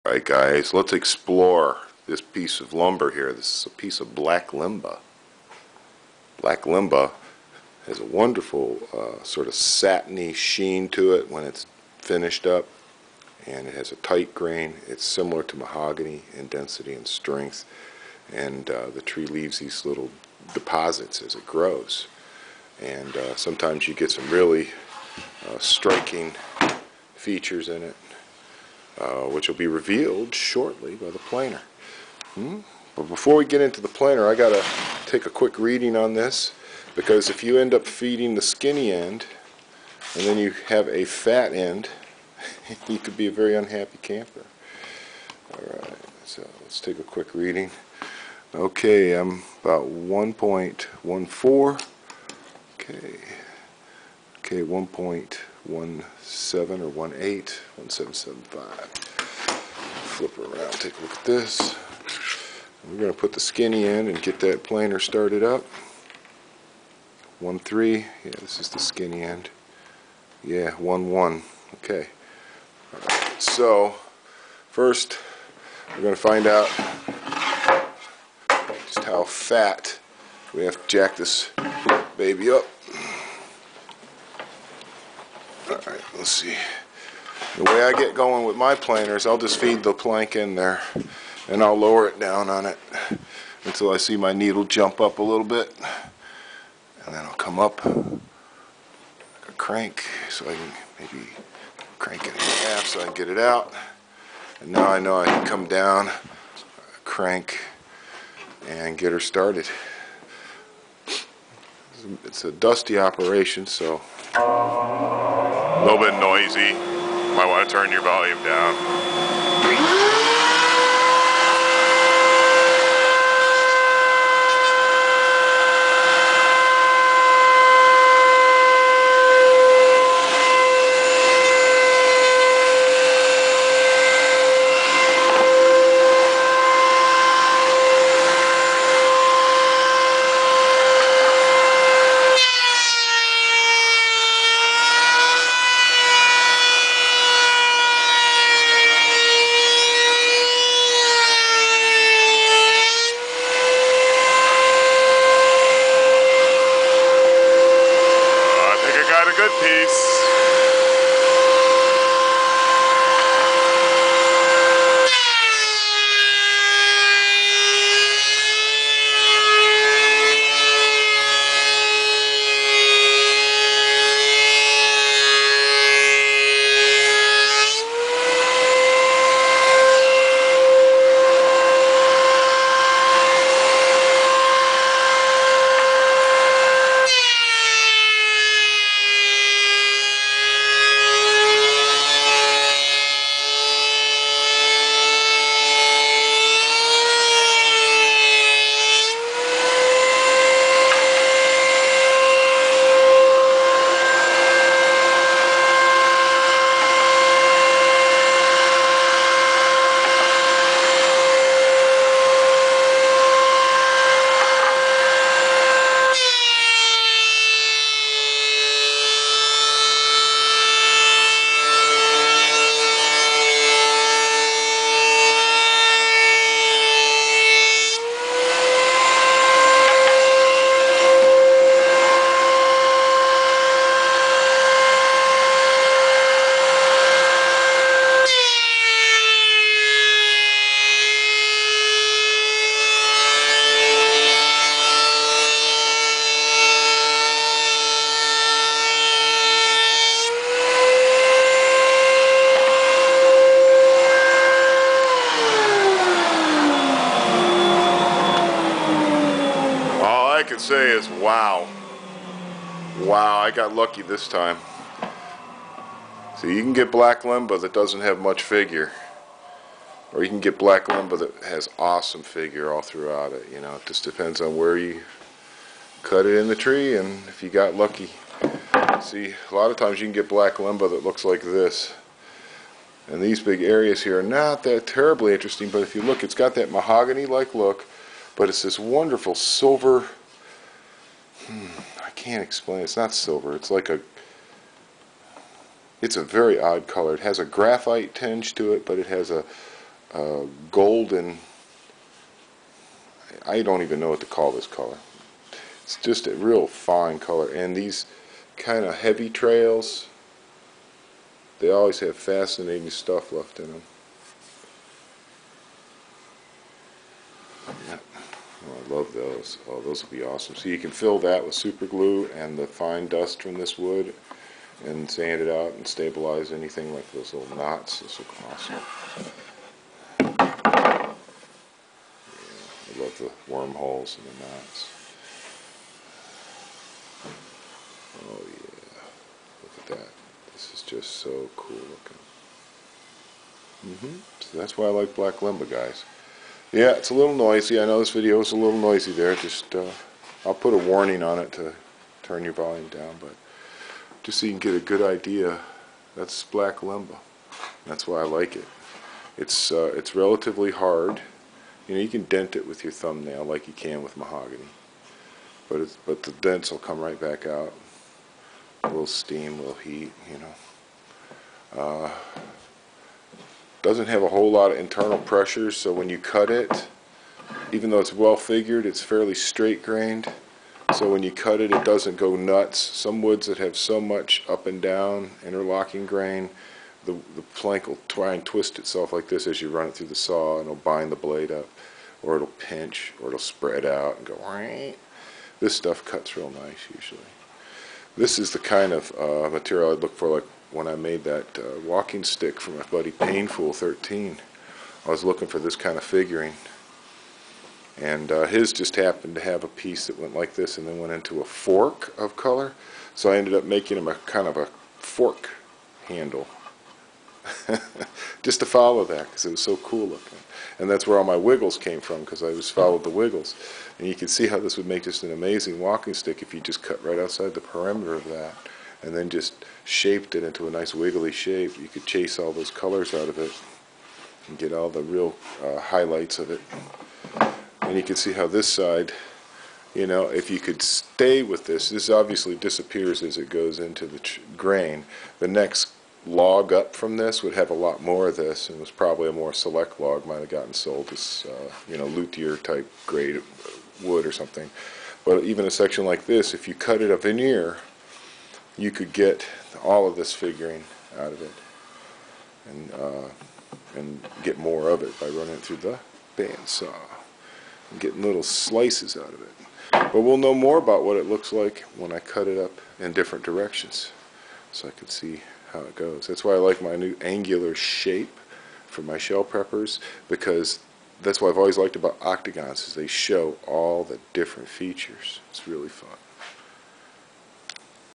Alright guys, let's explore this piece of lumber here. This is a piece of Black Limba. Black Limba has a wonderful sort of satiny sheen to it when it's finished up, and it has a tight grain. It's similar to mahogany in density and strength, and the tree leaves these little deposits as it grows, and sometimes you get some really striking features in it, which will be revealed shortly by the planer. But before we get into the planer, I gotta take a quick reading on this, because if you end up feeding the skinny end and then you have a fat end, you could be a very unhappy camper. Alright, so let's take a quick reading. Okay, I'm about 1.14. Okay, 1.17 or 1.8, 1775. Flip her around, take a look at this. We're going to put the skinny in and get that planer started up. 1.3, yeah, this is the skinny end. Yeah, 1.1. Okay. Alright, so first we're going to find out just how fat we have to jack this baby up. Alright, let's see. The way I get going with my planers, I'll just feed the plank in there and I'll lower it down on it until I see my needle jump up a little bit, and then I'll come up like a crank, so I can maybe crank it in half so I can get it out. And now I know I can come down, crank, and get her started. It's a dusty operation, so a little bit noisy. Might want to turn your volume down. Got a good piece. All I can say is wow. Wow, I got lucky this time. So you can get Black Limba that doesn't have much figure, or you can get Black Limba that has awesome figure all throughout it. You know, it just depends on where you cut it in the tree and if you got lucky. See, a lot of times you can get Black Limba that looks like this. And these big areas here are not that terribly interesting, but if you look, it's got that mahogany-like look, but it's this wonderful silver, I can't explain it. It's not silver. It's like it's a very odd color. It has a graphite tinge to it, but it has a golden, I don't even know what to call this color. It's just a real fine color. And these kind of heavy trails, they always have fascinating stuff left in them. Yeah. Oh, I love those. Oh, those will be awesome. So you can fill that with super glue and the fine dust from this wood and sand it out and stabilize anything like those little knots. This will be awesome. Yeah, I love the wormholes and the knots. Oh yeah, look at that. This is just so cool looking. So that's why I like Black Limba, guys. Yeah, it's a little noisy. I know this video is a little noisy there. Just I'll put a warning on it to turn your volume down, but just so you can get a good idea, that's Black Limba. That's why I like it. It's relatively hard. You know, you can dent it with your thumbnail like you can with mahogany, but the dents will come right back out. A little steam, a little heat, you know. Doesn't have a whole lot of internal pressure, so when you cut it, even though it's well figured, it's fairly straight grained. So when you cut it, it doesn't go nuts. Some woods that have so much up and down interlocking grain, the plank will try and twist itself like this as you run it through the saw, and it'll bind the blade up, or it'll pinch, or it'll spread out and go. This stuff cuts real nice usually. This is the kind of material I'd look for, like when I made that walking stick for my buddy Painful 13. I was looking for this kind of figuring, and his just happened to have a piece that went like this and then went into a fork of color, so I ended up making him a kind of a fork handle just to follow that because it was so cool looking. And that's where all my wiggles came from, because I just followed the wiggles. And you can see how this would make just an amazing walking stick if you just cut right outside the perimeter of that and then just shaped it into a nice wiggly shape. You could chase all those colors out of it and get all the real highlights of it. And you can see how this side, you know, if you could stay with this obviously disappears as it goes into the grain. The next log up from this would have a lot more of this, and was probably a more select log, might have gotten sold as you know, luthier type grade wood or something. But even a section like this, if you cut it a veneer, you could get all of this figuring out of it, and get more of it by running it through the bandsaw and getting little slices out of it. But we'll know more about what it looks like when I cut it up in different directions, so I can see how it goes. That's why I like my new angular shape for my shell preppers, because that's what I've always liked about octagons, is they show all the different features. It's really fun.